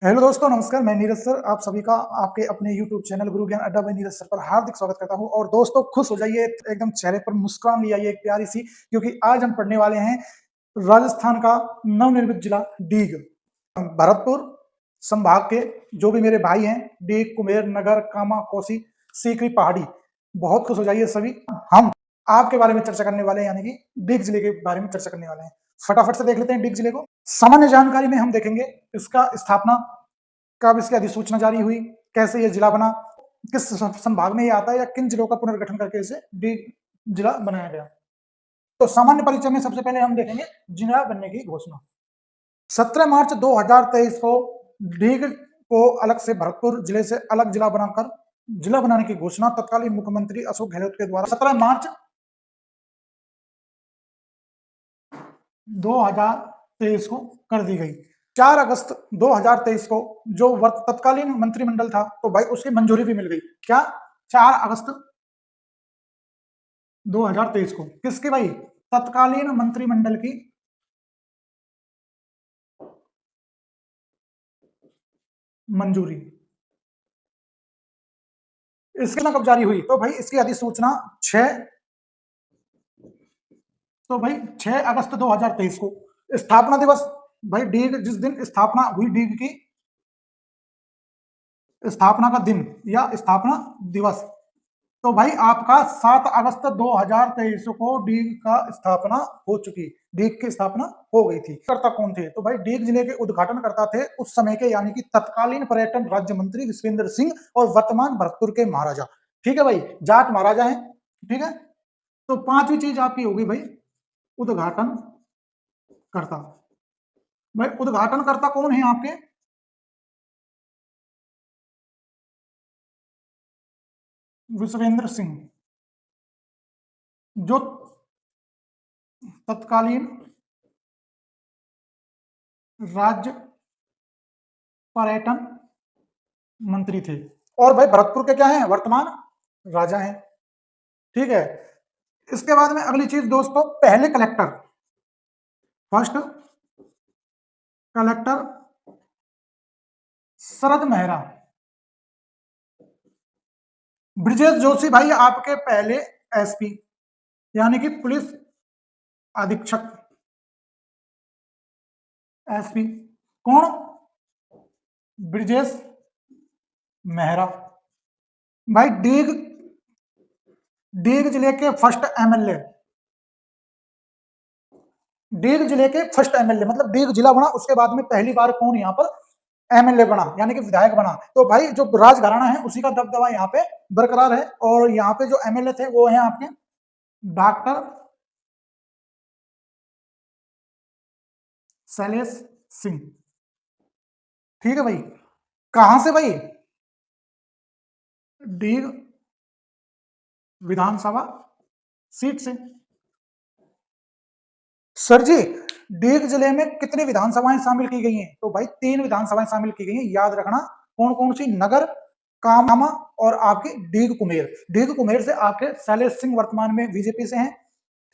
Hello दोस्तों, नमस्कार। मैं नीरज सर आप सभी का आपके अपने यूट्यूब चैनल गुरु ज्ञान अड्डा बाय नीरज सर पर हार्दिक स्वागत करता हूं। और दोस्तों, खुश हो जाइए, एकदम चेहरे पर मुस्कान ले आइए एक प्यारी सी, क्योंकि आज हम पढ़ने वाले हैं राजस्थान का नवनिर्मित जिला डीग। भरतपुर संभाग के जो भी मेरे भाई हैं, डीग, कुमेर, नगर, कामा, कोसी, सीकरी, पहाड़ी, बहुत खुश हो जाइए सभी। हम आपके बारे में चर्चा करने वाले हैं, यानी कि डीग जिले के बारे में चर्चा करने वाले हैं। फटाफट से देख लेते हैं डीग जिले को। सामान्य जानकारी में हम देखेंगे इसका स्थापना कब, इसकी अधिसूचना जारी हुई, कैसे ये जिला बना, किस संभाग में ये आता है, या किन जिलों का पुनर्गठन करके इसे डी जिला बनाया गया। तो सामान्य परिचय में सबसे पहले हम देखेंगे जिला बनने की घोषणा। 17 मार्च 2023 को डीग को अलग से भरतपुर जिले से अलग जिला बनाकर जिला बनाने की घोषणा तत्कालीन मुख्यमंत्री अशोक गहलोत के द्वारा 17 मार्च 2023 को कर दी गई। 4 अगस्त 2023 को जो तत्कालीन मंत्रिमंडल था, तो भाई उसकी मंजूरी भी मिल गई। क्या? 4 अगस्त 2023 को किसकी भाई? तत्कालीन मंत्रिमंडल की मंजूरी। इसकी कब जारी हुई? तो भाई इसकी अधिसूचना 6 तो भाई 6 अगस्त 2023 को। स्थापना दिवस, भाई डीग जिस दिन स्थापना हुई, डीग की स्थापना का दिन या स्थापना दिवस, तो भाई आपका 7 अगस्त 2023 को डीग का स्थापना हो चुकी। डीग की स्थापना हो गई थी। करता कौन थे? तो भाई डीग जिले के उद्घाटन करता थे उस समय के, यानी कि तत्कालीन पर्यटन राज्य मंत्री विश्वेंद्र सिंह और वर्तमान भरतपुर के महाराजा। ठीक है भाई, जाट महाराजा है। ठीक है, तो पांचवी चीज आपकी होगी भाई उद्घाटन करता। भाई उद्घाटन करता कौन है आपके? विश्वेंद्र सिंह, जो तत्कालीन राज्य पर्यटन मंत्री थे। और भाई भरतपुर के क्या हैं? वर्तमान राजा हैं। ठीक है, इसके बाद में अगली चीज दोस्तों, पहले कलेक्टर, फर्स्ट कलेक्टर शरद मेहरा। ब्रिजेश जोशी भाई आपके पहले एसपी, यानी कि पुलिस अधीक्षक। एसपी कौन? ब्रिजेश मेहरा। भाई डीग डीग जिले के फर्स्ट एमएलए, डीग जिले के फर्स्ट एमएलए, मतलब डीग जिला बना उसके बाद में पहली बार कौन यहाँ पर एमएलए बना, यानी कि विधायक बना। तो भाई जो राजघराना है उसी का दबदबा यहाँ पे बरकरार है। और यहाँ पे जो एमएलए थे वो हैं आपके डॉक्टर शैलेश सिंह। ठीक है भाई, कहां से भाई? डीग विधानसभा सीट से। सर जी, डीग जिले में कितनी विधानसभाएं शामिल की गई हैं? तो भाई 3 विधानसभाएं शामिल की गई हैं, याद रखना। कौन कौन सी? नगर, कामा और आपकी डीग कुमेर। डीग कुमेर से आपके शैलेश सिंह वर्तमान में बीजेपी से हैं।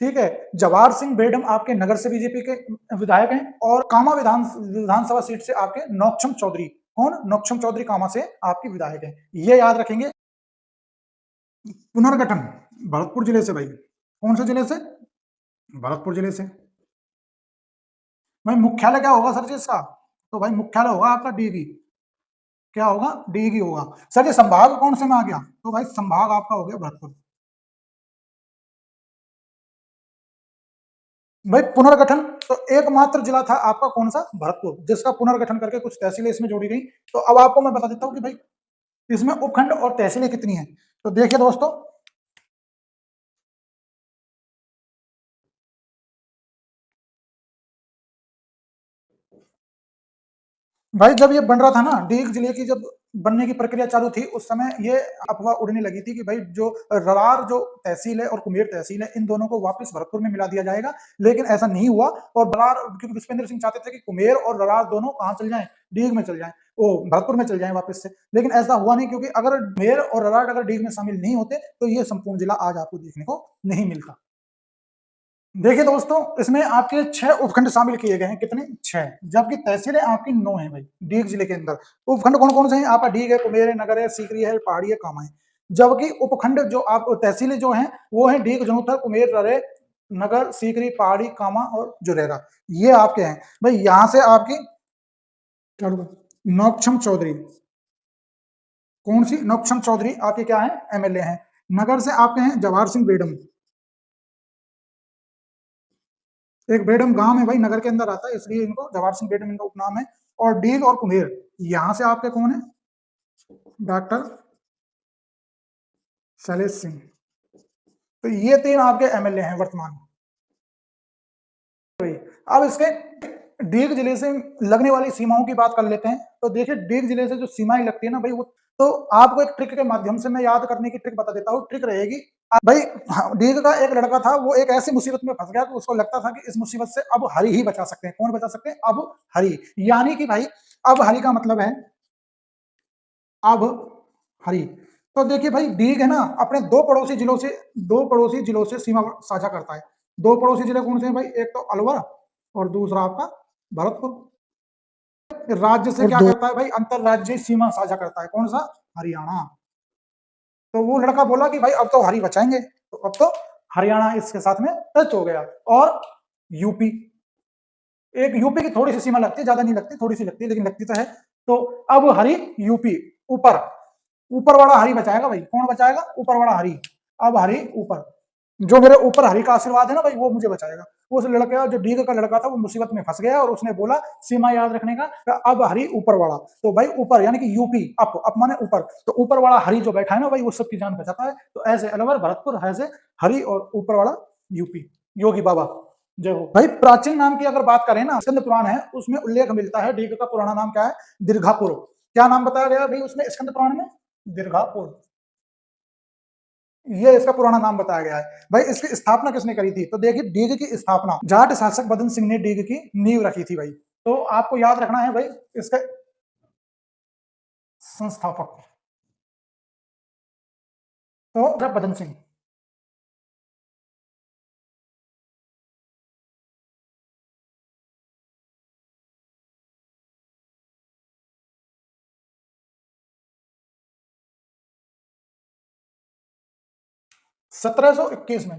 ठीक है, जवाहर सिंह बेडम आपके नगर से बीजेपी के विधायक हैं। और कामा विधानसभा सीट से आपके नौक्षम चौधरी। कौन? नौक्षम चौधरी कामा से आपके विधायक हैं, ये याद रखेंगे। पुनर्गठन भरतपुर जिले से भाई। कौन से जिले से? भरतपुर जिले से। भाई मुख्यालय क्या होगा सर जी इसका? तो भाई मुख्यालय होगा आपका डीगी। क्या होगा? डीगी होगा। सर जी संभाग कौन से में आ गया? तो भाई संभाग आपका हो गया भरतपुर। भाई पुनर्गठन, तो एकमात्र जिला था आपका कौन सा? भरतपुर, जिसका पुनर्गठन करके कुछ तहसीलें इसमें जोड़ी गई। तो अब आपको मैं बता देता हूं कि भाई इसमें उपखंड और तहसीलें कितनी हैं। तो देखिए दोस्तों, भाई जब ये बन रहा था ना, डीग जिले की जब बनने की प्रक्रिया चालू थी, उस समय ये अफवाह उड़ने लगी थी कि भाई जो रड़ार जो तहसील है और कुमेर तहसील है, इन दोनों को वापस भरतपुर में मिला दिया जाएगा। लेकिन ऐसा नहीं हुआ। और बरार, क्योंकि विश्वेंद्र सिंह चाहते थे कि कुमेर और रड़ार दोनों कहां चल जाएं? डीग में चल जाएं, वो भरतपुर में चल जाएं वापस से। लेकिन ऐसा हुआ नहीं, क्योंकि अगर कुमेर और रड़ार अगर डीग में शामिल नहीं होते तो ये संपूर्ण जिला आज आपको देखने को नहीं मिलता। देखिए दोस्तों, इसमें आपके 6 उपखंड शामिल किए गए हैं। कितने? 6, जबकि तहसीलें आपकी 9 हैं भाई, डीग जिले के अंदर। उपखंड कौन-कौन से हैं? आपका डीग है, कुमेर है, नगर है, सीकरी है, पहाड़ी है, कामा है। जबकि उपखंड जो आप तहसीलें जो हैं, वो हैं डीग, जूथर, कुमेर, ररे, नगर, सीकरी, पहाड़ी, कामा और जुरेरा। ये आपके हैं। भाई यहाँ से आपकी नौक्षम चौधरी, कौन सी? नौक्षम चौधरी आपके क्या है? एमएलए हैं। नगर से आपके हैं जवाहर सिंह बेडम। एक बेडम गांव है भाई, नगर के अंदर आता है, इसलिए इनको जवाहर सिंह बेडम इनका उपनाम है। और डीग और कुम्हेर, यहां से आपके कौन है? डॉक्टर शैलेश सिंह। तो ये 3 आपके एमएलए हैं वर्तमान में। अब इसके डीग जिले से लगने वाली सीमाओं की बात कर लेते हैं। तो देखिए, डीग जिले से जो सीमाएं लगती है ना भाई, वो तो आपको एक ट्रिक के माध्यम से मैं याद करने की ट्रिक बता देता हूँ। ट्रिक रहेगी भाई, हाँ, डीग का एक लड़का था, वो एक ऐसी मुसीबत में फंस गया कि उसको लगता था कि इस मुसीबत से अब हरि ही बचा सकते हैं। कौन बचा सकते हैं? अब हरि। यानी कि भाई, अब हरि का मतलब है अब हरि। तो देखिए भाई, डीग है ना, अपने दो पड़ोसी जिलों से सीमा साझा करता है। 2 पड़ोसी जिले कौन से हैं भाई? एक तो अलवर और दूसरा आपका भरतपुर। राज्य से क्या करता है भाई? अंतरराज्यीय सीमा साझा करता है। कौन सा? हरियाणा। तो वो लड़का बोला कि भाई अब तो हरि बचाएंगे, तो अब तो हरियाणा इसके साथ में टच हो गया। और यूपी, एक यूपी की थोड़ी सी सीमा लगती है, ज्यादा नहीं लगती, थोड़ी सी लगती है, लेकिन लगती तो है। तो अब हरि यूपी ऊपर, ऊपर वाला हरि बचाएगा भाई। कौन बचाएगा? ऊपर वाला हरि। अब हरि ऊपर, जो मेरे ऊपर हरि का आशीर्वाद है ना भाई, वो मुझे बचाएगा। उस लड़के, जो डीग का लड़का था, वो मुसीबत में फंस गया और उसने बोला सीमा याद रखने का, अब हरि ऊपर वाला। तो भाई ऊपर यानी कि यूपी, अप माने ऊपर। तो ऊपर वाला हरि जो बैठा है ना भाई, वो सबकी जान बचाता है। तो ऐसे अलवर, भरतपुर, ऐसे हरि और ऊपर वाला यूपी। योगी बाबा जय हो भाई। प्राचीन नाम की अगर बात करें ना, स्कंद पुराण है, उसमें उल्लेख मिलता है डीग का पुराना नाम क्या है? दीर्घापुर। क्या नाम बताया गया भाई उसमें स्कंद पुराण में? दीर्घापुर। ये इसका पुराना नाम बताया गया है भाई। इसकी स्थापना किसने करी थी? तो देखिए, डीग की स्थापना जाट शासक बदन सिंह ने डीग की नींव रखी थी भाई। तो आपको याद रखना है भाई, इसके संस्थापक तो बदन सिंह। 1721 में।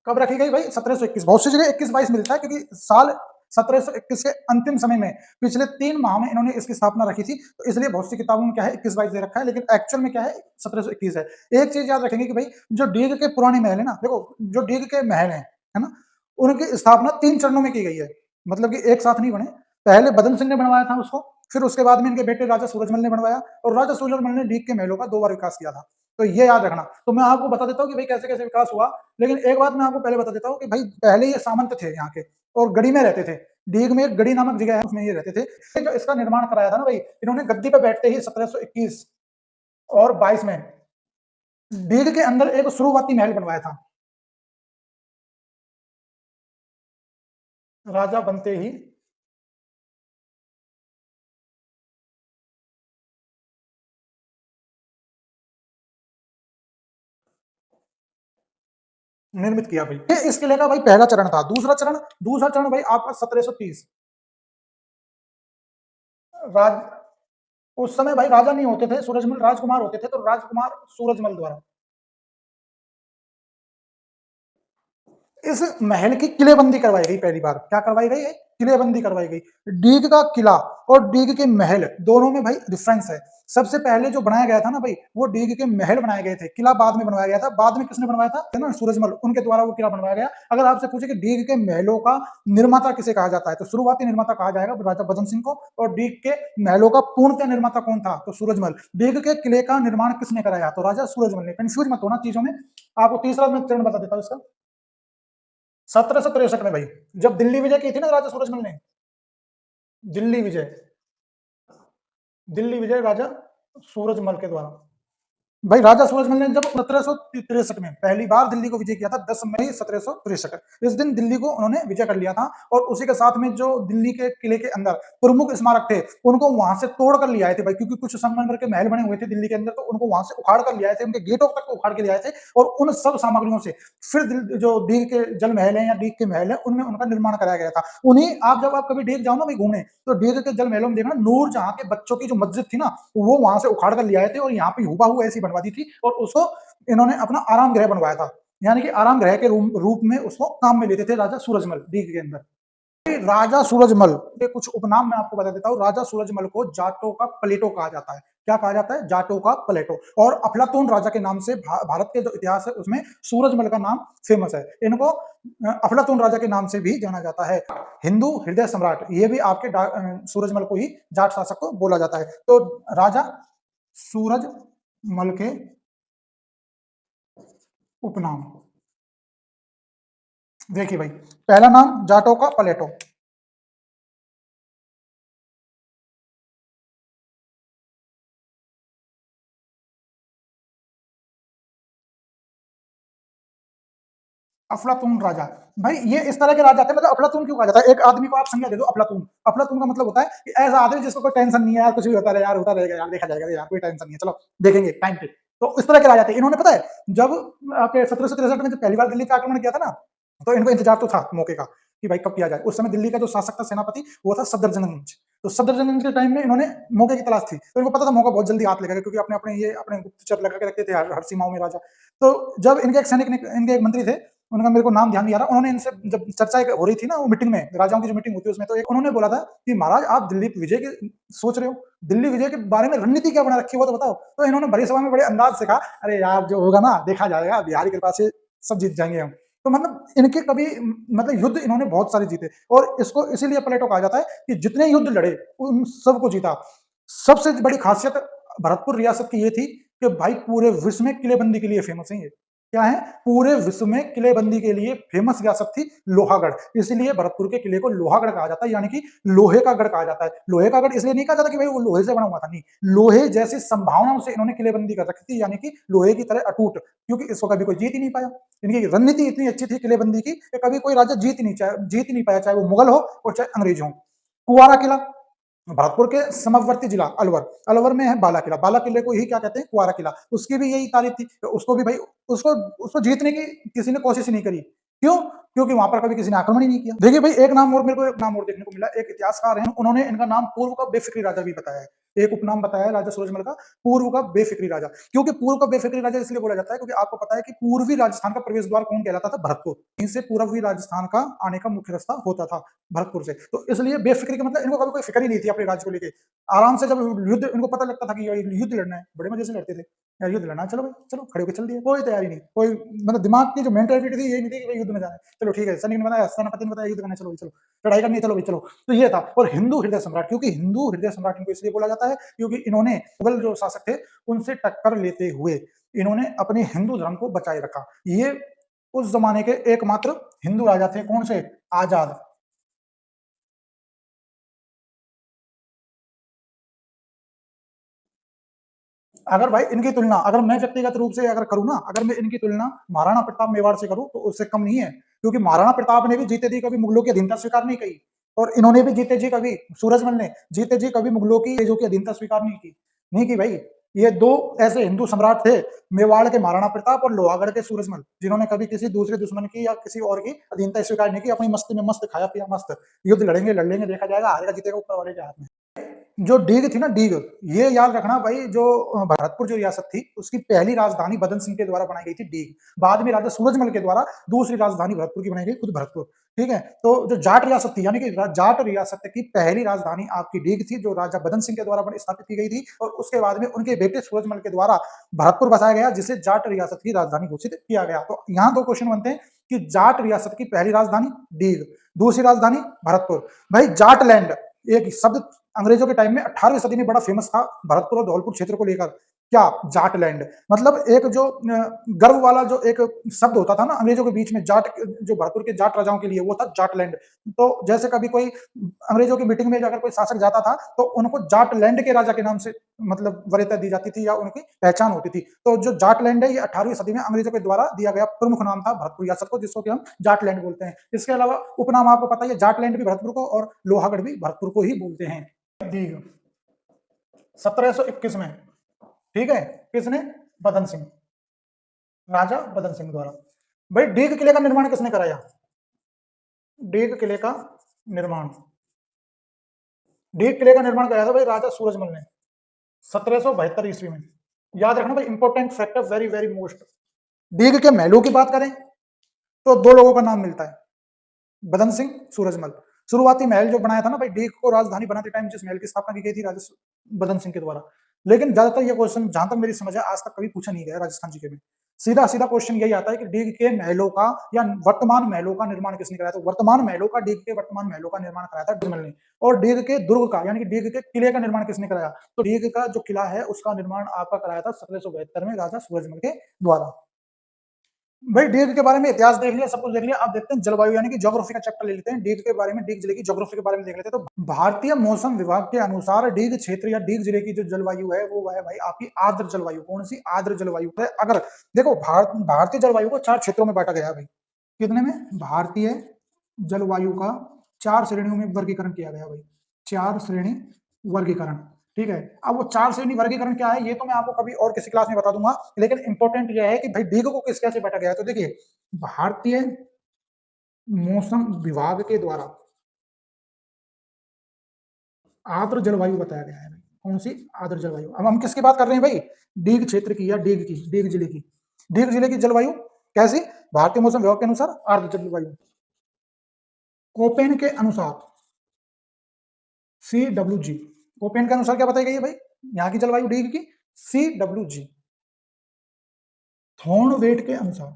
कब रखी गई भाई? 1721। बहुत सी जगह 21-22 मिलता है, क्योंकि साल 1721 के अंतिम समय में, पिछले 3 माह में इन्होंने इसकी स्थापना रखी थी। तो इसलिए बहुत सी किताबों में क्या है, 21-22 दे रखा है, लेकिन एक्चुअल में क्या है, 1721 है। एक चीज याद रखेंगे कि भाई, जो डीग के पुराने महल है ना, देखो, जो डीग के महल है ना, उनकी स्थापना 3 चरणों में की गई है। मतलब कि एक साथ नहीं बने। पहले बदन सिंह ने बनवाया था उसको, फिर उसके बाद में इनके बेटे राजा सूरजमल ने बनवाया, और राजा सूरजमल ने डीग के महलों का 2 बार विकास किया था। तो ये याद रखना। तो मैं आपको बता देता हूँ कि भाई कैसे कैसे विकास हुआ। लेकिन एक बात मैं आपको पहले बता देता हूँ कि भाई, पहले ये सामंत थे यहाँ के, और गढ़ी में रहते थे। डीग में एक गढ़ी नामक जगह है, उसमें ये रहते थे। जो इसका निर्माण कराया था ना भाई, इन्होंने गद्दी पे बैठते ही 1721 और 22 में डीग के अंदर एक शुरुआती महल बनवाया था। राजा बनते ही निर्मित किया भाई। ये इस किले का भाई पहला चरण था। दूसरा चरण भाई आपका 1730। राज उस समय भाई राजा नहीं होते थे, सूरजमल राजकुमार होते थे, तो राजकुमार सूरजमल द्वारा इस महल की किलेबंदी करवाई गई। पहली बार क्या करवाई गई है? किलेबंदी करवाई गई। डीग का किला और डीग के महल दोनों में भाई डिफरेंस है। सबसे पहले जो बनाया गया था ना भाई, वो डीग के महल बनाए गए थे, किला बाद में बनवाया गया था। बाद में किसने बनवाया था? है ना, सूरजमल, उनके द्वारा वो किला बनवाया गया। अगर आपसे पूछे कि डीग के महलों का निर्माता किसे कहा जाता है, तो शुरुआती निर्माता कहा जाएगा राजा बदन सिंह को। और डीग के महलों का पूर्णतः निर्माता कौन था? तो सूरजमल। डीग के किले का निर्माण किसने कराया? तो राजा सूरजमल ने। कंफ्यूज मत होना चीजों में। आपको तीसरा मैं चरण बता देता हूँ इसका। 1763 में भाई, जब दिल्ली विजय की थी ना राजा सूरजमल ने, दिल्ली विजय, दिल्ली विजय राजा सूरजमल के द्वारा। भाई राजा सूरजमल ने जब 1763 में पहली बार दिल्ली को विजय किया था, 10 मई 1763, इस दिन दिल्ली को उन्होंने विजय कर लिया था। और उसी के साथ में जो दिल्ली के किले के अंदर प्रमुख स्मारक थे, उनको वहां से तोड़ कर ले आए थे भाई, क्योंकि कुछ संगमरमर के महल बने हुए थे दिल्ली के अंदर, तो उनको वहां से उखाड़ कर ले आए थे, उनके गेटों तक उखाड़ के ले आए थे। और उन सब सामग्रियों से फिर जो दीग के जल महल है या दीग के महल है, उनमें उनका निर्माण कराया गया था। उन्हीं आप जब आप कभी दीग जाओ ना भाई घूमने, तो दीग के जल महलों में देखना, नूरजहां के बच्चों की जो मस्जिद थी ना, वो वहां से उखाड़ कर ले आए थे और यहाँ पे हुबहू ऐसी बनवा दी थी, और उसको इन्होंने अपना आराम गृह बनवाया था। यानी कि आराम गृह के रूप में उसको काम में लेते थे राजा सूरजमल दीग के अंदर। राजा सूरजमल के कुछ उपनाम मैं आपको बता देता हूँ। राजा सूरजमल को जाटों का प्लेटो कहा जाता है। क्या कहा जाता है? जाटों का प्लेटो। और अफलातून राजा के नाम से भारत के जो इतिहास है उसमें सूरजमल का नाम फेमस है। इनको अफलातून राजा के नाम से भी जाना जाता है। हिंदू हृदय सम्राट, ये भी आपके सूरजमल को ही जाट शासक को बोला जाता है। तो राजा सूरजमल के उपनाम देखिए भाई, पहला नाम जाटों का प्लेटो। अफलातून राजा, भाई ये इस तरह के राजा थे। मतलब अफलातून क्यों कहा जाता है? एक आदमी को आप संज्ञा दे दो अफलातून। अफलातून का मतलब होता है कि ऐसा आदमी जिसको कोई टेंशन नहीं है यार, कुछ भी होता रहे यार, होता रहेगा यार, देखा जाएगा यार, कोई टेंशन नहीं है, चलो देखेंगे टाइम पे। तो इस तरह के राजा थे। इन्होंने पता है जब आपके 1763 में जब पहली बार दिल्ली का आक्रमण किया था ना, तो इनको इंतजार तो था मौके का कि भाई कब किया जाए। उस समय दिल्ली का जो शासक था, सेनापति, वो था सफदरजंग। तो सफदरजंग के टाइम में इन्होंने मौके की तलाश थी, तो इनको पता था मौका बहुत जल्दी हाथ लगेगा, क्योंकि अपने अपने ये अपने गुप्तचर लगा के रखते थे हर सीमाओं में राजा। तो जब इनके एक सैनिक ने, इनके एक मंत्री थे, उनका मेरे को नाम ध्यान नहीं आ रहा, उन्होंने इनसे जब चर्चा हो रही थी ना वो मीटिंग में, राजाओं की जो मीटिंग होती है उसमें, तो एक उन्होंने बोला था कि महाराज आप दिल्ली विजय की सोच रहे हो, दिल्ली विजय के बारे में रणनीति क्या बना रखी है वो तो बताओ। तो इन्होंने बड़ी सभा में बड़े अंदाज से कहा, अरे यार जो होगा ना देखा जाएगा, बिहार की कृपा से सब जीत जाएंगे हम। तो मतलब इनके कभी मतलब युद्ध इन्होंने बहुत सारे जीते, और इसको इसीलिए प्लेटो कहा जाता है कि जितने युद्ध लड़े उन सबको जीता। सबसे बड़ी खासियत भरतपुर रियासत की ये थी कि भाई पूरे विश्व में किलेबंदी के लिए फेमस है ये। क्या है? पूरे विश्व में किलेबंदी के लिए फेमस रियासत थी लोहागढ़। इसलिए भरतपुर के किले को लोहागढ़ कहा जाता है, यानी कि लोहे का गढ़ कहा जाता है। लोहे का गढ़ इसलिए नहीं कहा जाता कि भाई वो लोहे से बना हुआ था, नहीं, लोहे जैसी संभावनाओं से इन्होंने किलेबंदी कर रखी थी, यानी कि लोहे की तरह अटूट, क्योंकि इसको कभी कोई जीत ही नहीं पाया। इनकी रणनीति इतनी अच्छी थी किलेबंदी की कि कभी कोई राजा जीत ही नहीं पाया, चाहे वो मुगल हो और चाहे अंग्रेज हो। कुआरा किला, भरतपुर के समवर्ती जिला अलवर, अलवर में है बाला किला, बाला किले को ही क्या कहते हैं? कुआरा किला। उसकी भी यही तारीफ थी, तो उसको भी भाई उसको उसको जीतने की किसी ने कोशिश ही नहीं करी। क्यों? क्योंकि वहां पर कभी किसी ने आक्रमण ही नहीं किया। देखिए भाई, एक नाम और मेरे को, एक नाम और देखने को मिला, एक इतिहासकार हैं, उन्होंने इनका नाम पूर्व का बेफिक्री राजा भी बताया है। एक उपनाम बताया है राजा सूरजमल का, पूर्व का बेफिक्री राजा। क्योंकि पूर्व का बेफिक्री राजा इसलिए बोला जाता है क्योंकि आपको पता है कि पूर्वी राजस्थान का प्रवेश द्वार कौन कहलाता था? भरतपुर। इनसे पूर्वी राजस्थान का आने का मुख्य रास्ता होता था भरतपुर से। तो इसलिए बेफिक्री का मतलब इनको कभी कोई फिक्र ही नहीं थी अपने राज्य को लेके। आराम से जब युद्ध इनको पता लगता था कि युद्ध लड़ना है, बड़े मजे से लड़ते थे। यार युद्ध लड़ना है, चलो भाई चलो, खड़े होकर चल दिए, कोई तैयारी नहीं, कोई मतलब दिमाग की जो मेंटालिटी थी ये नहीं थी कि भाई युद्ध में जाना है, चलो ठीक है, सैनिक ने बताया, सेनापति ने बताया युद्ध करना है, चलो भाई चलो, लड़ाई करनी है, चलो भाई चलो। तो ये था। और हिंदू हृदय सम्राट, क्योंकि हिंदू हृदय सम्राट इनको इसलिए बोला जाता है क्योंकि इन्होंने मुगल जो शासक थे उनसे टक्कर लेते हुए इन्होंने अपने हिंदू धर्म को बचाए रखा। ये उस जमाने के एकमात्र हिंदू राजा थे। कौन से? आजाद। अगर भाई इनकी तुलना, अगर मैं व्यक्तिगत रूप से अगर करूँ ना, अगर मैं इनकी तुलना महाराणा प्रताप मेवाड़ से करूँ तो उससे कम नहीं है, क्योंकि महाराणा प्रताप ने भी जीते जी कभी मुगलों की अधीनता स्वीकार नहीं की, और इन्होंने भी जीते जी कभी, सूरजमल ने जीते जी कभी मुगलों की जो की अधीनता स्वीकार नहीं की भाई। ये दो ऐसे हिंदू सम्राट थे, मेवाड़ के महाराणा प्रताप और लोहागढ़ के सूरजमल, जिन्होंने कभी किसी दूसरे दुश्मन की या किसी और की अधीनता स्वीकार नहीं की। अपनी मस्ती में मस्त, खाया पिया मस्त, युद्ध लड़ेंगे लड़ लेंगे, देखा जाएगा, हारेगा जीतेगा ऊपर वाले के हाथ में। जो डीग थी ना, डीग, ये याद रखना भाई, जो भरतपुर जो रियासत थी उसकी पहली राजधानी बदन सिंह के द्वारा बनाई गई थी डीग। बाद में राजा सूरजमल के द्वारा दूसरी राजधानी भरतपुर की बनाई गई, खुद भरतपुर। ठीक है। तो जो जाट रियासत थी, यानी कि जाट रियासत की पहली राजधानी आपकी डीग थी, जो राजा बदन सिंह के द्वारा स्थापित की गई थी, और उसके बाद में उनके बेटे सूरजमल के द्वारा भरतपुर बसाया गया, जिसे जाट रियासत की राजधानी घोषित किया गया। तो यहाँ दो क्वेश्चन बनते हैं कि जाट रियासत की पहली राजधानी डीग, दूसरी राजधानी भरतपुर। भाई जाट लैंड एक शब्द अंग्रेजों के टाइम में 18वीं सदी में बड़ा फेमस था भरतपुर और धौलपुर क्षेत्र को लेकर। क्या? जाटलैंड। मतलब एक जो गर्व वाला जो एक शब्द होता था ना अंग्रेजों के बीच में, जाट जो भरतपुर के जाट राजाओं के लिए, वो था जाटलैंड। तो जैसे कभी कोई अंग्रेजों की मीटिंग में अगर कोई शासक जाता था तो उनको जाटलैंड के राजा के नाम से मतलब वरीयता दी जाती थी या उनकी पहचान होती थी। तो जो जाटलैंड है ये 18वीं सदी में अंग्रेजों के द्वारा दिया गया प्रमुख नाम था भरतपुर रियासत को, जिसको कि हम जाटलैंड बोलते हैं। इसके अलावा उपनाम आपको पता है, जाटलैंड भी भरतपुर को और लोहागढ़ भी भरतपुर को ही बोलते हैं। दीघ 1721 में, ठीक है, किसने? बदन सिंह, राजा बदन सिंह द्वारा। भाई डीग किले का निर्माण किसने कराया? डीग किले का निर्माण, डीग किले का निर्माण कराया था भाई राजा सूरजमल ने 1772 ईस्वी में। याद रखना भाई, important factor, very very most. Deeg के महलों की बात करें तो दो लोगों का नाम मिलता है, बदन सिंह, सूरजमल। शुरुआती महल जो बनाया था ना भाई, डीग को राजधानी बनाते टाइम जिस महल की स्थापना की गई थी राजा बदन सिंह के द्वारा। लेकिन ज्यादातर ये क्वेश्चन, जहां तक मेरी समझ है, आज तक कभी पूछा नहीं गया राजस्थान जीके में। सीधा सीधा क्वेश्चन यही आता है कि डीग के महलों का या वर्तमान महलों का निर्माण किसने कराया? तो वर्तमान महलों का, डीग के वर्तमान महलों का निर्माण कराया था सूरजमल ने। और डीग के दुर्ग का यानी कि डीग के किले का निर्माण किसने कराया? तो डीग का जो किला है उसका निर्माण आपका कराया था 1772 में राजा सूरजमल के द्वारा। भाई डीग के बारे में इतिहास देख लिया, सब कुछ देख लिया। अब देखते हैं जलवायु यानी कि ज्योग्राफी का चैप्टर ले लेते हैं। डीग के बारे में, डीग जिले की ज्योग्राफी के बारे में देख लेते हैं। तो भारतीय मौसम विभाग के अनुसार डीग क्षेत्र या डीग जिले की जो जलवायु है वो है भाई आपकी आर्द्र जलवायु। कौन सी? आर्द्र जलवायु है। अगर देखो भारतीय जलवायु को 4 क्षेत्रों में बांटा गया है भाई। कितने में? भारतीय जलवायु का 4 श्रेणियों में वर्गीकरण किया गया भाई। 4 श्रेणी वर्गीकरण, ठीक है। अब वो 4 श्रेणी वर्गीकरण क्या है ये तो मैं आपको कभी और किसी क्लास में बता दूंगा, लेकिन इंपॉर्टेंट यह है कि भाई डीग को किस कैसे बांटा गया है। तो देखिए, भारतीय मौसम विभाग के द्वारा आर्द्र जलवायु बताया गया है। कौन सी? आर्द्र जलवायु। अब हम किसकी बात कर रहे हैं भाई? डीग क्षेत्र की या डीग की, डीग जिले की। डीग जिले की जलवायु कैसी? भारतीय मौसम विभाग के अनुसार आर्द्र जलवायु। कोपेन के अनुसार, CWG, कोपेन के अनुसार क्या बताई गई है भाई यहाँ की जलवायु डीग की? CWG। थॉर्नवेट के अनुसार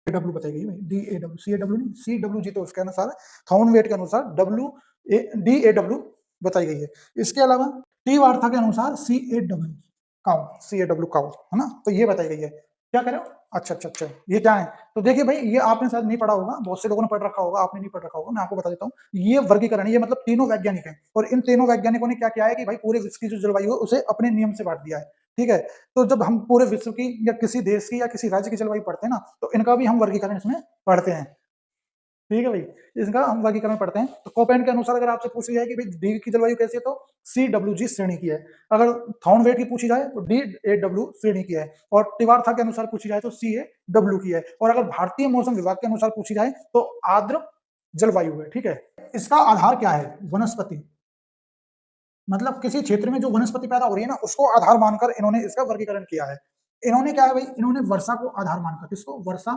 डब्ल्यू बताई गई भाई, DAW, CAW नहीं, CWG तो उसके अनुसार है। थॉर्नवेट के अनुसार DAW बताई गई है। इसके अलावा टी वार्था के अनुसार CAW, काउ, CAW काउ, है ना। तो ये बताई गई है। क्या कह रहे हो? अच्छा अच्छा अच्छा, ये क्या है? तो देखिए भाई, ये आपने शायद नहीं पढ़ा होगा, बहुत से लोगों ने पढ़ रखा होगा, आपने नहीं पढ़ रखा होगा। मैं आपको बता देता हूँ, ये वर्गीकरण, ये मतलब तीनों वैज्ञानिक हैं और इन तीनों वैज्ञानिकों ने क्या किया है कि भाई पूरे विश्व की जो जलवायु है उसे अपने नियम से बांट दिया है, ठीक है। तो जब हम पूरे विश्व की या किसी देश की या किसी राज्य की जलवायु पढ़ते हैं ना, तो इनका भी हम वर्गीकरण इसमें पढ़ते हैं, ठीक है भाई। इसका हम वर्गीकरण पढ़ते हैं। तो कोपेन के अनुसार अगर आपसे पूछी जाए कि भाई डीग की जलवायु कैसी है, तो CWG श्रेणी की है। अगर थॉर्नवेट की पूछी जाए तो DAW श्रेणी की है। और तिवार्था के अनुसार पूछी जाए तो CAW की है। और अगर भारतीय मौसम विभाग के अनुसार पूछी जाए तो आर्द्र जलवायु है, ठीक है। इसका आधार क्या है? वनस्पति। मतलब किसी क्षेत्र में जो वनस्पति पैदा हो रही है ना, उसको आधार मानकर इन्होंने इसका वर्गीकरण किया है। इन्होंने क्या है भाई, इन्होंने वर्षा को आधार मानकर, किसको? वर्षा,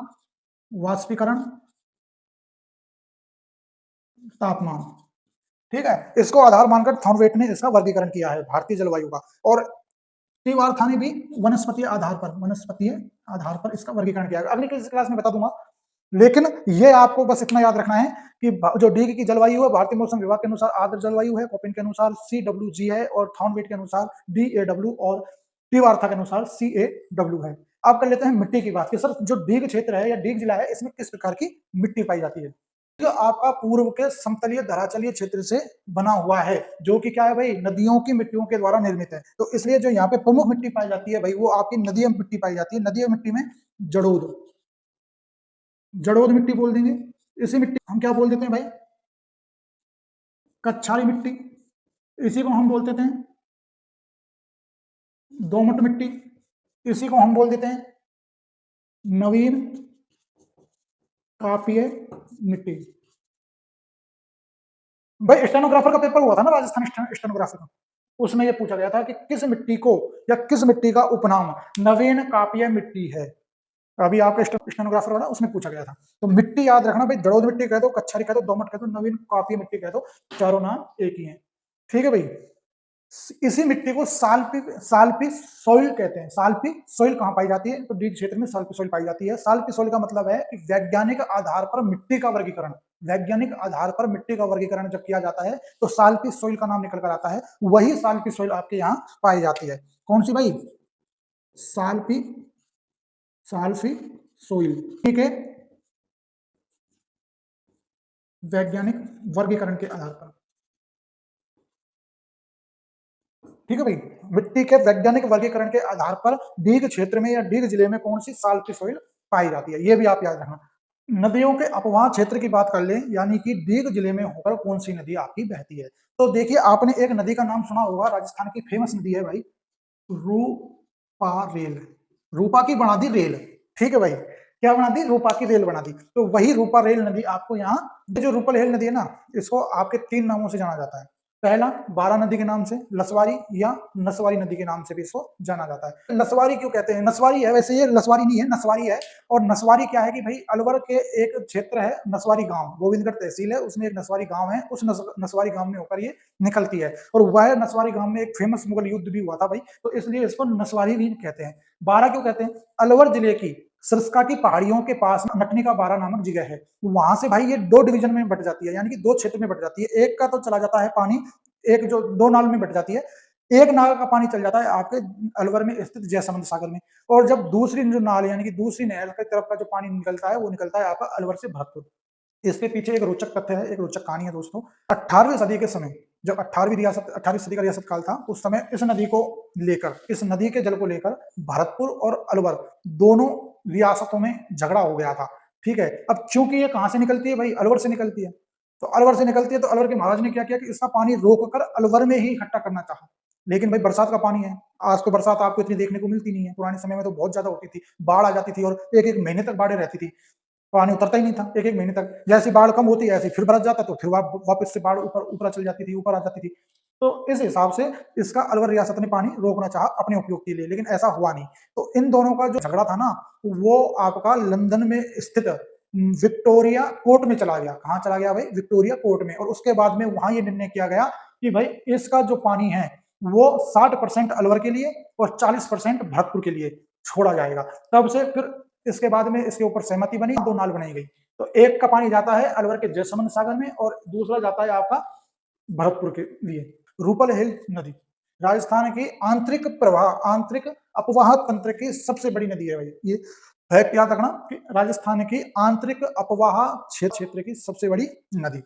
वाष्पीकरण, तापमान, ठीक है, इसको आधार मानकर थॉर्नवेट ने इसका वर्गीकरण किया है भारतीय जलवायु का। और टीवार्था ने भी वनस्पतीय आधार पर, वनस्पतीय आधार पर इसका वर्गीकरण किया है। अगली क्लास में बता दूंगा। लेकिन ये आपको बस इतना याद रखना है कि जो डीग की जलवायु है भारतीय मौसम विभाग के अनुसार आर्द्र जलवायु है, कोपेन के अनुसार CWG है, और थॉर्नवेट के अनुसार DAW, और टीवार्था के अनुसार CAW है। अब कर लेते हैं मिट्टी की बात कि सर जो डीग क्षेत्र है या डीग जिला है इसमें किस प्रकार की मिट्टी पाई जाती है। जो आपका पूर्व के समतलीय धरातलीय क्षेत्र से बना हुआ है, जो कि क्या है भाई, नदियों की मिट्टियों के द्वारा निर्मित है। तो इसलिए जो यहाँ पे प्रमुख मिट्टी पाई जाती है भाई, वो आपकी नदीय मिट्टी पाई जाती है। नदीय मिट्टी में जड़ोद, जड़ोद मिट्टी बोल देंगे। इसी मिट्टी हम क्या बोल देते हैं भाई? कच्छारी मिट्टी। इसी को हम बोल देते हैं दोमट मिट्टी। इसी को हम बोल देते हैं नवीन कापीय मिट्टी। भाई स्टेनोग्राफर का पेपर हुआ था ना, राजस्थान स्टेनोग्राफर का, उसमें यह पूछा गया था कि किस मिट्टी को या किस मिट्टी का उपनाम नवीन कापीय मिट्टी है। अभी आपके स्टेनोग्राफर वाला उसमें पूछा गया था। तो मिट्टी याद रखना भाई, जड़ोद मिट्टी कह दो, कच्छारी कह दो, दोमट कह दो, नवीन कापीय मिट्टी कह दो, चारों नाम एक ही है, ठीक है भाई। इसी मिट्टी को साल्पी साल्पी सॉइल कहते हैं। साल्पी सॉइल कहाँ पाई जाती है? तो डीग क्षेत्र में साल्पी सॉइल पाई जाती है। साल्पी सॉइल का मतलब है कि वैज्ञानिक आधार पर मिट्टी का वर्गीकरण, वैज्ञानिक आधार पर मिट्टी का वर्गीकरण जब किया जाता है तो साल्पी सॉइल का नाम निकल कर आता है। वही साल्पी सॉइल आपके यहाँ पाई जाती है। कौन सी भाई? साल्पी साल्फी सोइल। ठीक है, वैज्ञानिक वर्गीकरण के आधार पर। ठीक है भाई, मिट्टी के वैज्ञानिक वर्गीकरण के आधार पर डीग क्षेत्र में या डीग जिले में कौन सी साल्फी सोइल पाई जाती है, ये भी आप याद रखना। नदियों के अपवाह क्षेत्र की बात कर लें, यानी कि डीग जिले में होकर कौन सी नदी आपकी बहती है। तो देखिए, आपने एक नदी का नाम सुना होगा, राजस्थान की फेमस नदी है भाई, रूपा रेल। रूपा की बना दी रेल। ठीक है भाई, क्या बना दी? रूपा की रेल बना दी। तो वही रूपा रेल नदी आपको यहाँ, जो रूपा रेल नदी है ना, इसको आपके 3 नामों से जाना जाता है। पहला बारा नदी के नाम से, लसवारी या नसवारी नदी के नाम से भी इसको जाना जाता है। लसवारी क्यों कहते हैं? नसवारी है, वैसे ये लसवारी नहीं है, नसवारी है। और नसवारी क्या है कि भाई अलवर के एक क्षेत्र है नसवारी गांव, गोविंदगढ़ तहसील है, उसमें एक नसवारी गांव है, उस नसवारी गांव में होकर ये निकलती है। और वह नसवारी गांव में एक फेमस मुगल युद्ध भी हुआ था भाई, तो इसलिए इसको नसवारी भी कहते हैं। बारा क्यों कहते हैं? अलवर जिले की सिरस्का की पहाड़ियों के पास नटनी का बारा नामक जगह है, वहां से भाई ये 2 डिवीजन में बट जाती है, यानी कि 2 क्षेत्र में बट जाती है। एक का तो चला जाता है पानी, एक जो 2 नाल में बट जाती है। एक नाल का पानी चल जाता है आपके अलवर में स्थित जयसमंद सागर में, और जब दूसरी जो नाल यानी कि दूसरी नहर की तरफ का जो पानी निकलता है वो निकलता है आपका अलवर से भरतपुर। इसके पीछे एक रोचक तथ्य है, एक रोचक कहानी है दोस्तों। 18वीं सदी के समय, जब 18वीं सदी का रियासत काल था, उस समय इस नदी को लेकर, इस नदी के जल को लेकर भरतपुर और अलवर दोनों रियासतों में झगड़ा हो गया था। ठीक है, अब चूंकि ये कहां से निकलती है भाई? अलवर से निकलती है। तो अलवर से निकलती है तो अलवर के महाराज ने क्या किया कि इसका पानी रोककर अलवर में ही इकट्ठा करना चाहा। लेकिन भाई बरसात का पानी है, आज तो बरसात आपको इतनी देखने को मिलती नहीं है, पुराने समय में तो बहुत ज्यादा होती थी, बाढ़ आ जाती थी और एक एक महीने तक बाढ़ें रहती थी, पानी उतरता ही नहीं था एक एक महीने तक। जैसी बाढ़ कम होती है ऐसे फिर बरस जाता, तो फिर वापस से बाढ़ ऊपर ऊपर चल जाती थी, ऊपर आ जाती थी। तो इस हिसाब से इसका अलवर रियासत ने पानी रोकना चाहा अपने उपयोग के लिए, लेकिन ऐसा हुआ नहीं। तो इन दोनों का जो झगड़ा था ना, वो आपका लंदन में स्थित विक्टोरिया कोर्ट में चला गया। कहाँ चला गया भाई? विक्टोरिया कोर्ट में। और उसके बाद में वहां ये निर्णय किया गया कि भाई इसका जो पानी है वो 60% अलवर के लिए और 40% भरतपुर के लिए छोड़ा जाएगा। तब से फिर इसके बाद में इसके ऊपर सहमति बनी, 2 नाल बनाई गई। तो एक का पानी जाता है अलवर के जयसमंद सागर में और दूसरा जाता है आपका भरतपुर के लिए। रूपल हिल नदी राजस्थान की आंतरिक प्रवाह, आंतरिक अपवाह तंत्र की सबसे बड़ी नदी है भाई। ये फैक्ट याद रखना कि राजस्थान की आंतरिक अपवाह क्षेत्र की सबसे बड़ी नदी।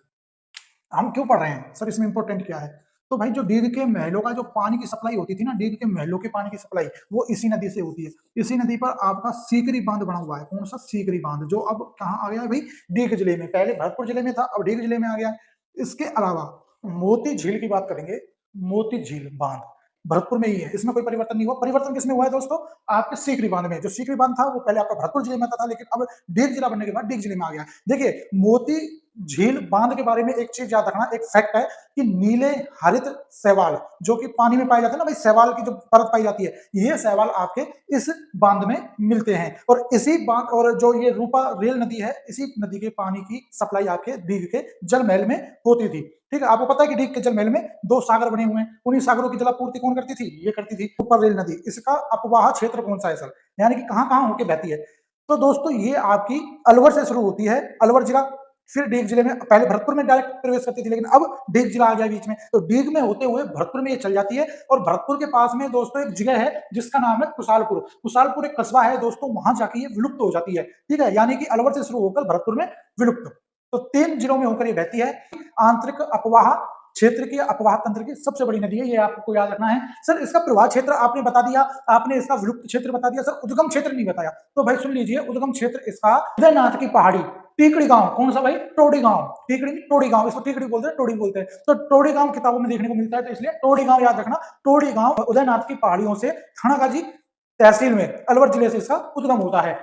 हम क्यों पढ़ रहे हैं सर, इसमें इंपॉर्टेंट क्या है? तो भाई जो डीग के महलों का जो पानी की सप्लाई होती थी ना, डीग के महलों के पानी की सप्लाई वो इसी नदी से होती है। इसी नदी पर आपका सीकरी बांध बना हुआ है। कौन सा? सीकरी बांध, जो अब कहाँ आ गया है भाई? डीग जिले में। पहले भरतपुर जिले में था, अब डीग जिले में आ गया है। इसके अलावा मोती झील की बात करेंगे, मोती झील बांध भरतपुर में ही है, इसमें कोई परिवर्तन नहीं हुआ। परिवर्तन किसमें हुआ है दोस्तों? आपके सीकरी बांध में। जो सीकरी बांध था वो पहले आपका भरतपुर जिले में था, लेकिन अब डीग जिला बनने के बाद डीग जिले में आ गया। देखिए, मोती झील बांध के बारे में एक चीज याद रखना, एक फैक्ट है कि नीले हरित शैवाल जो कि पानी में पाए जाते हैं ना भाई, शैवाल की जो परत पाई जाती है, ये शैवाल आपके इस बांध में मिलते हैं। और इसी बांध, और जो ये रूपा रेल नदी है, इसी नदी के पानी की सप्लाई आपके डीग के जल महल में होती थी। ठीक है, आपको पता है कि डीग के जल महल में 2 सागर बने हुए हैं, उन्हीं सागरों की जलापूर्ति कौन करती थी? ये करती थी रूपा रेल नदी। इसका अपवाह क्षेत्र कौन सा है सर, यानी कि कहां कहां होकर बहती है? तो दोस्तों ये आपकी अलवर से शुरू होती है, अलवर जिला, फिर डीग जिले में, पहले भरतपुर में डायरेक्ट प्रवेश करती थी, लेकिन अब डीग जिला आ गया बीच में, तो डीग में होते हुए भरतपुर में ये चल जाती है। और भरतपुर के पास में दोस्तों एक जगह है जिसका नाम है कुशालपुर। कुशालपुर एक कस्बा है दोस्तों, वहां जाके ये विलुप्त हो जाती है। ठीक है, यानी कि अलवर से शुरू होकर भरतपुर में विलुप्त। तो 3 जिलों में होकर ये बहती है। आंतरिक अपवाह क्षेत्र की, अपवाह तंत्र की सबसे बड़ी नदी है, ये आपको याद रखना है। सर इसका प्रवाह क्षेत्र आपने बता दिया, आपने इसका विलुप्त क्षेत्र बता दिया, सर उद्गम क्षेत्र नहीं बताया। तो भाई सुन लीजिए, उद्गम क्षेत्र इसका उदयनाथ की पहाड़ी, टीकड़ी गांव। कौन सा भाई? टोडी गांव। टीकड़ी नहीं, टोडी गांव, इसको टीकड़ी बोलते हैं, टोडी बोलते हैं। तो टोडी गांव किताबों में देखने को मिलता है, तो इसलिए टोडी गांव याद रखना। टोडी गांव उदयनाथ की पहाड़ियों से थानागाजी तहसील में अलवर जिले से इसका उद्गम होता है।